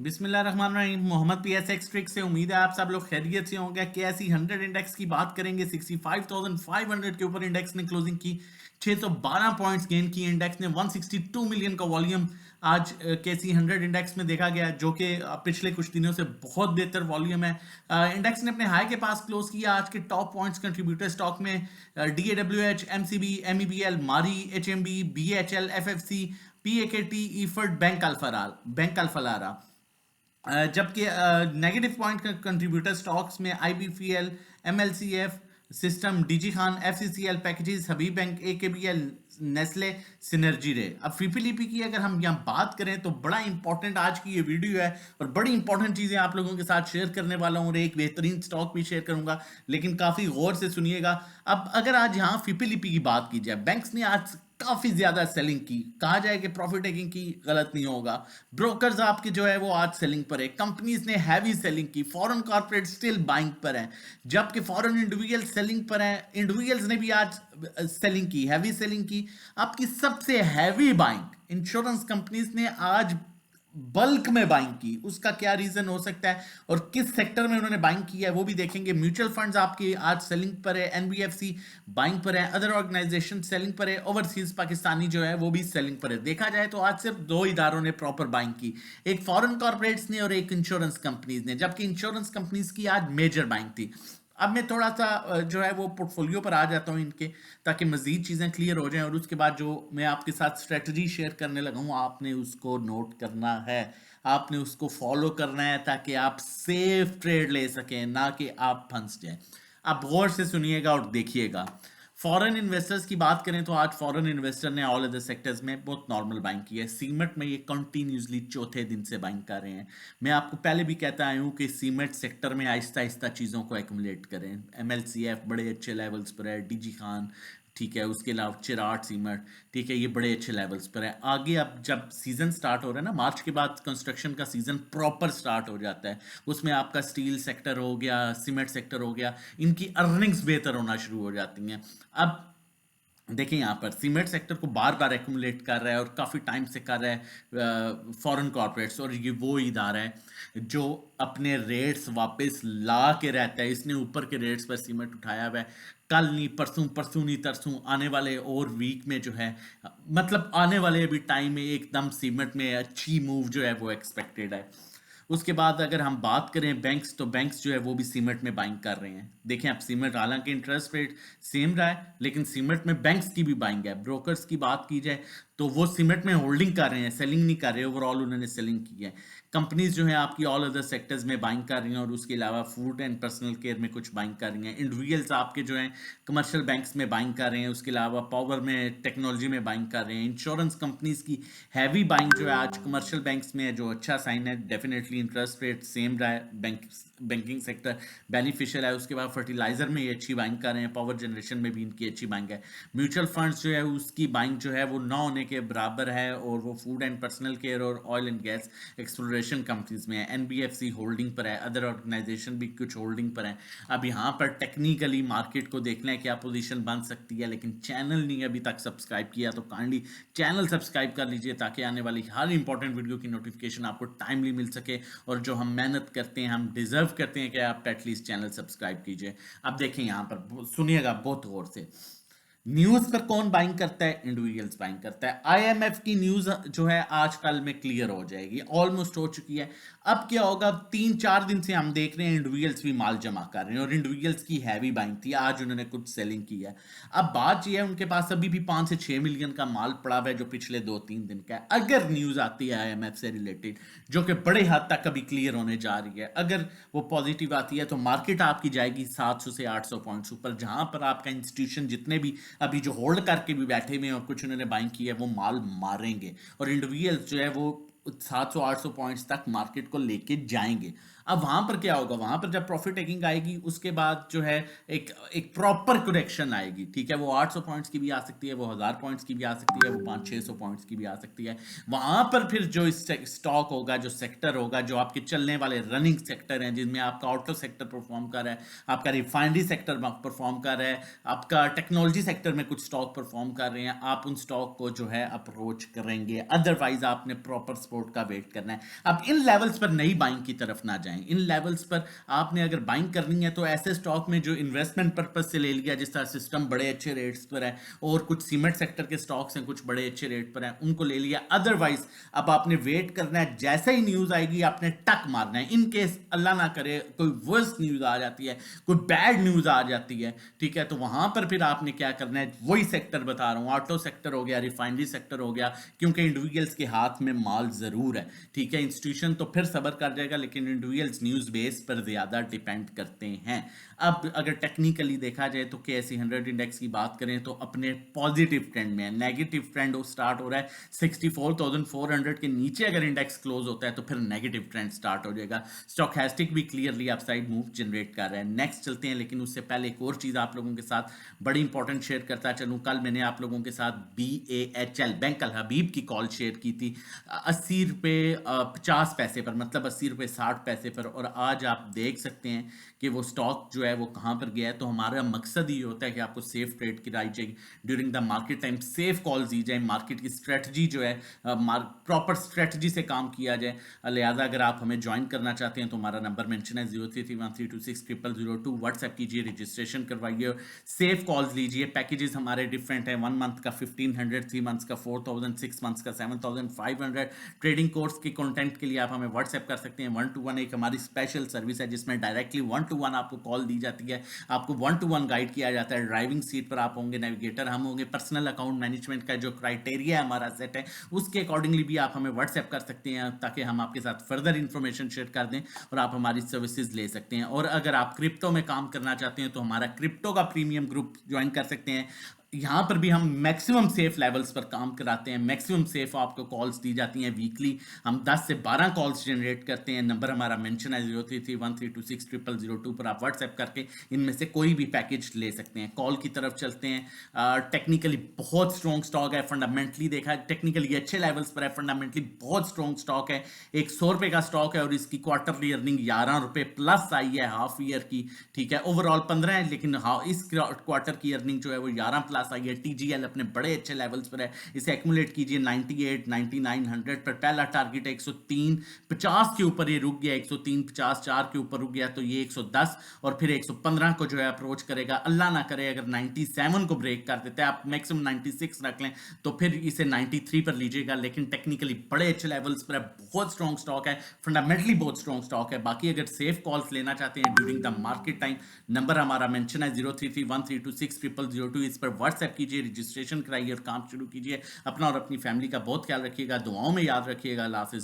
बिस्मिल्लाहिर्रहमानिर्रहीम। Mohammad PSX trick से उम्मीद है आप सब लोग खैरियत से होंगे। KSE 100 इंडेक्स की बात करेंगे। 65,500 के ऊपर इंडेक्स ने क्लोजिंग की। 612 पॉइंट्स गेन की। इंडेक्स ने 162 मिलियन का वॉल्यूम आज KSE 100 इंडेक्स में देखा गया, जो कि पिछले कुछ दिनों से बहुत बेहतर वॉल्यूम है। इंडेक्स ने अपने हाई के पास क्लोज किया। आज के टॉप पॉइंट्स कंट्रीब्यूटर स्टॉक में DAWH, MCB, MEBL, Mari, HMB, BHL, FFC, PAKT, EFERT, bank अल्फलारा। जबकि नेगेटिव पॉइंट कंट्रीब्यूटर स्टॉक्स में IBPL, MLCF, system, DG Khan, FCCL packages, Habib bank, AKBL, Nestle, synergy रे। अब फीपीलीपी की अगर हम यहाँ बात करें तो बड़ा इंपॉर्टेंट आज की ये वीडियो है और बड़ी इंपॉर्टेंट चीजें आप लोगों के साथ शेयर करने वाला हूँ और एक बेहतरीन स्टॉक भी शेयर करूंगा, लेकिन काफी गौर से सुनिएगा। अब अगर आज यहाँ फीपीलीपी की बात की जाए, बैंक्स ने आज काफी ज्यादा सेलिंग की। कहा जाए कि प्रॉफिट टेकिंग की, गलत नहीं होगा। ब्रोकर्स आपके जो है वो आज सेलिंग पर है। कंपनीज ने हैवी सेलिंग की। फॉरेन कॉर्पोरेट स्टिल बाइंग पर है, जबकि फॉरेन इंडिविजुअल सेलिंग पर है। इंडिविजुअल्स ने भी आज सेलिंग की, हैवी सेलिंग की। आपकी सबसे हैवी बाइंग इंश्योरेंस कंपनीज ने आज बल्क में बाइंग की। उसका क्या रीजन हो सकता है और किस सेक्टर में उन्होंने बाइंग की है वो भी देखेंगे। म्यूचुअल फंड्स आपके आज सेलिंग पर है। NBFC बाइंग पर है। अदर ऑर्गेनाइजेशन सेलिंग पर है। ओवरसीज पाकिस्तानी जो है वो भी सेलिंग पर है। देखा जाए तो आज सिर्फ दो इदारों ने प्रॉपर बाइंग की, एक फॉरेन कॉर्पोरेट्स ने और एक इंश्योरेंस कंपनीज ने, जबकि इंश्योरेंस कंपनीज की आज मेजर बाइंग थी। अब मैं थोड़ा सा जो है वो पोर्टफोलियो पर आ जाता हूँ इनके, ताकि मजीद चीज़ें क्लियर हो जाएं और उसके बाद जो मैं आपके साथ स्ट्रेटजी शेयर करने लगा हूँ आपने उसको नोट करना है, आपने उसको फॉलो करना है, ताकि आप सेफ ट्रेड ले सकें, ना कि आप फंस जाएं। आप गौर से सुनिएगा और देखिएगा। फॉरेन इन्वेस्टर्स की बात करें तो आज फॉरेन इन्वेस्टर ने ऑल अदर सेक्टर्स में बहुत नॉर्मल बाइंग की है। सीमेंट में ये कंटिन्यूसली चौथे दिन से बाइंग कर रहे हैं। मैं आपको पहले भी कहता आया हूं कि सीमेंट सेक्टर में आहिस्ता आहिस्ता चीज़ों को एक्यूमुलेट करें। MLCF बड़े अच्छे लेवल्स पर है। डिजी खान, ठीक है, उसके अलावा चिराट सीमेंट, ठीक है, ये बड़े अच्छे लेवल्स पर है। आगे अब जब सीजन स्टार्ट हो रहा है ना, मार्च के बाद कंस्ट्रक्शन का सीजन प्रॉपर स्टार्ट हो जाता है। उसमें आपका स्टील सेक्टर हो गया, सीमेंट सेक्टर हो गया, इनकी अर्निंग्स बेहतर होना शुरू हो जाती हैं। अब देखिए यहाँ पर सीमेंट सेक्टर को बार बार एक्यूमुलेट कर रहा है और काफ़ी टाइम से कर रहा है फॉरेन कॉर्पोरेट्स, और ये वो इदारा है जो अपने रेट्स वापस ला के रहता है। इसने ऊपर के रेट्स पर सीमेंट उठाया हुआ है। कल नहीं, परसों, परसों नहीं, तरसों, आने वाले और वीक में जो है, मतलब आने वाले अभी टाइम में एकदम सीमेंट में अच्छी मूव जो है वो एक्सपेक्टेड है। उसके बाद अगर हम बात करें बैंक्स, तो बैंक्स जो है वो भी सीमेंट में बाइंग कर रहे हैं। देखें आप, सीमेंट हालांकि इंटरेस्ट रेट सेम रहा है, लेकिन सीमेंट में बैंक्स की भी बाइंग है। ब्रोकर्स की बात की जाए तो वो सीमेंट में होल्डिंग कर रहे हैं, सेलिंग नहीं कर रहे। ओवरऑल उन्होंने सेलिंग की है। कंपनीज जो है आपकी ऑल अदर सेक्टर्स में बाइंग कर रही हैं और उसके अलावा फूड एंड पर्सनल केयर में कुछ बाइंग कर रही हैं। इंडिविजुअल्स आपके जो हैं कमर्शियल बैंक्स में बाइंग कर रहे हैं। उसके अलावा पावर में, टेक्नोलॉजी में बाइंग कर रहे हैं। इंश्योरेंस कंपनीज की हैवी बाइंग जो है आज कमर्शियल बैंक्स में है, जो अच्छा साइन है। डेफिनेटली इंटरेस्ट रेट सेम रहा है, बैंकिंग सेक्टर बेनिफिशियल है। उसके बाद फर्टिलाइजर में ये अच्छी बाइंग कर रहे हैं। पावर जनरेशन में भी इनकी अच्छी बाइंग है। म्यूचुअल फंड्स जो है उसकी बाइंग जो है वो 9 होने के बराबर है, और वो फूड एंड पर्सनल केयर और oil and gas exploration companies में है। NBFC होल्डिंग पर है। अदर ऑर्गेनाइजेशन भी कुछ होल्डिंग पर है। अब यहाँ पर टेक्निकली मार्केट को देखना है क्या पोजीशन बन सकती है, लेकिन चैनल नहीं अभी तक सब्सक्राइब किया तो काइंडली चैनल सब्सक्राइब कर लीजिए, ताकि आने वाली हर इंपॉर्टेंट वीडियो की नोटिफिकेशन आपको टाइमली मिल सके। और जो हम मेहनत करते हैं, हम डिजर्व करते हैं कि आप एटलीस्ट चैनल सब्सक्राइब कीजिए। अब देखें यहाँ पर, सुनिएगा बहुत गौर से। न्यूज पर कौन बाइंग करता है? इंडिविजुअल्स बाइंग करता है। IMF की न्यूज जो है आज कल में क्लियर हो जाएगी, ऑलमोस्ट हो चुकी है। अब क्या होगा, 3-4 दिन से हम देख रहे हैं इंडिविजुअल्स भी माल जमा कर रहे हैं, और इंडिविजुअल्स की हैवी बाइंग थी। आज उन्होंने कुछ सेलिंग की है। अब बात यह है, उनके पास अभी भी 5 से 6 मिलियन का माल पड़ा हुआ है, जो पिछले 2-3 दिन का है। अगर न्यूज आती है IMF से रिलेटेड, जो कि बड़े हद तक अभी क्लियर होने जा रही है, अगर वो पॉजिटिव आती है तो मार्केट आपकी जाएगी 700 से 800 पॉइंट्स ऊपर, जहां पर आपका इंस्टीट्यूशन जितने भी अभी जो होल्ड करके भी बैठे हुए हैं और कुछ उन्होंने बाइंग की है, वो माल मारेंगे, और इंडिविजुअल जो है वो 700-800 पॉइंट्स तक मार्केट को लेके जाएंगे। अब वहां पर क्या होगा, वहां पर जब प्रॉफिट टेकिंग आएगी उसके बाद जो है एक एक प्रॉपर करेक्शन आएगी, ठीक है। वो 800 पॉइंट्स की भी आ सकती है, वो 1000 पॉइंट्स की भी आ सकती है, वो 500-600 पॉइंट्स की भी आ सकती है। वहां पर फिर जो स्टॉक होगा, जो सेक्टर होगा, जो आपके चलने वाले रनिंग सेक्टर हैं, जिनमें आपका ऑटो सेक्टर परफॉर्म कर रहा है, आपका रिफाइनरी सेक्टर परफॉर्म कर रहा है, आपका टेक्नोलॉजी सेक्टर में कुछ स्टॉक परफॉर्म कर रहे हैं, आप उन स्टॉक को जो है अप्रोच करेंगे। अदरवाइज आपने प्रॉपर सपोर्ट का वेट करना है। अब इन लेवल्स पर नई बाइंग की तरफ ना जाएं। इन लेवल्स पर आपने अगर बाइंग करनी है तो ऐसे स्टॉक में जो इन्वेस्टमेंट पर्पज से ले लिया, जिस तरह सिस्टम बड़े अच्छे रेट्स पर है और कुछ सीमेंट सेक्टर के स्टॉक्स हैं कुछ बड़े अच्छे रेट पर हैं, उनको ले लिया। अदरवाइज अब आपने वेट करना है, जैसे ही न्यूज आएगी आपने टक मारना है। इन केस अल्लाह ना करे कोई वर्स्ट न्यूज आ जाती है, कोई बैड न्यूज आ जाती है, ठीक है, तो वहां पर फिर आपने क्या करना है, वही सेक्टर बता रहा हूं, ऑटो सेक्टर हो गया, रिफाइनरी सेक्टर हो गया, क्योंकि इंडिविजुअल्स के हाथ में माल जरूर है, ठीक है। इंस्टीट्यूशन तो फिर सबर कर जाएगा, लेकिन इंडिविजुअल्स न्यूज बेस पर ज्यादा डिपेंड करते हैं। अब अगर टेक्निकली देखा जाए तो KSE 100 इंडेक्स की बात करें तो अपने पॉजिटिव ट्रेंड में है। नेगेटिव ट्रेंड स्टार्ट हो रहा है 64,400 के नीचे अगर इंडेक्स क्लोज होता है तो फिर नेगेटिव ट्रेंड स्टार्ट हो जाएगा। स्टोचैस्टिक भी क्लियरली अपसाइड मूव जनरेट कर रहा है। नेक्स्ट चलते हैं, लेकिन उससे पहले एक और चीज आप लोगों के साथ बड़ी इंपॉर्टेंट शेयर करता चलूं। कल मैंने आप लोगों के साथ BAHL बैंक अल हबीब की कॉल शेयर की थी 80 रुपये 50 पैसे पर, मतलब 80 रुपये 60 पैसे पर, और आज आप देख सकते हैं कि वो स्टॉक जो है वो कहां पर गया है। तो हमारा मकसद ही होता है कि आपको सेफ ट्रेड कराई जाए during the market time, safe call दी जाए, मार्केट की स्ट्रेटजी जो है प्रॉपर स्ट्रेटजी से काम किया जाए। लिहाजा अगर आप हमें ज्वाइन करना चाहते हैं तो हमारा नंबर मेंशन है 0331326002। व्हाट्सएप कीजिए, रजिस्ट्रेशन करवाइए, सेफ कॉल्स लीजिए। पैकेजेस हमारे डिफरेंट है, 1 मंथ का 1500, 3 मंथ्स का 4000, 6 मंथ्स का 7500। ट्रेडिंग कोर्स के कंटेंट के लिए आप हमें व्हाट्सएप कर सकते हैं। 1-to-1 एक हमारी स्पेशल सर्विस है जिसमें डायरेक्टली 1-to-1 आपको कॉल दी जाती है, आपको 1-to-1 गाइड किया जाता है। ड्राइविंग सीट पर आप होंगे, नेविगेटर हम होंगे। पर्सनल अकाउंट मैनेजमेंट का जो क्राइटेरिया है हमारा सेट है, उसके अकॉर्डिंगली भी आप हमें व्हाट्सएप कर सकते हैं ताकि हम आपके साथ फर्दर इंफॉर्मेशन शेयर कर दें और आप हमारी सर्विसेज ले सकते हैं। और अगर आप क्रिप्टो में काम करना चाहते हैं तो हमारा क्रिप्टो का प्रीमियम ग्रुप ज्वाइन कर सकते हैं। यहाँ पर भी हम मैक्सिमम सेफ लेवल्स पर काम कराते हैं, मैक्सिमम सेफ आपको कॉल्स दी जाती हैं वीकली। हम 10 से 12 कॉल्स जनरेट करते हैं। नंबर हमारा मेंशन है 0331326002 पर। आप व्हाट्सएप करके इनमें से कोई भी पैकेज ले सकते हैं। कॉल की तरफ चलते हैं। टेक्निकली बहुत स्ट्रॉन्ग स्टॉक है, फंडामेंटली देखा टेक्निकली अच्छे लेवल्स पर है, फंडामेंटली बहुत स्ट्रॉन्ग स्टॉक है। 100 रुपये का स्टॉक है और इसकी क्वार्टरली अर्निंग 11 रुपये प्लस आई है हाफ ईयर की, ठीक है। ओवरऑल 15 है, लेकिन इस क्वार्टर की अर्निंग जो है वो 11 प्लस आई है। TGL अपने बड़े अच्छे लेवल्स पर है, इसे एक्यूमुलेट कीजिए 98, 99, 100 पर। पहला टारगेट है 103.50 के ऊपर ये रुक गया, 103.50 4 के ऊपर रुक गया, तो ये 110 और फिर 115 को जो है अप्रोच करेगा। अल्लाह ना करे अगर 97 को ब्रेक कर देता है, आप मैक्सिमम 96 रख लें तो फिर इसे 93 पर लीजिएगा। लेकिन टेक्निकली बड़े अच्छे लेवल्स पर है, बहुत स्ट्रॉन्ग स्टॉक है, फंडामेंटली बहुत स्ट्रॉन्ग स्टॉक है। बाकी अगर सेफ कॉल्स लेना चाहते हैं during the market time, number हमारा मेंशन है 0331326002। इस पर व्हाट्सएप कीजिए, रजिस्ट्रेशन कराइए और काम शुरू कीजिए। अपना और अपनी फैमिली का बहुत ख्याल रखिएगा, दुआओं में याद रखिएगा। अल्लाह हाफिज़।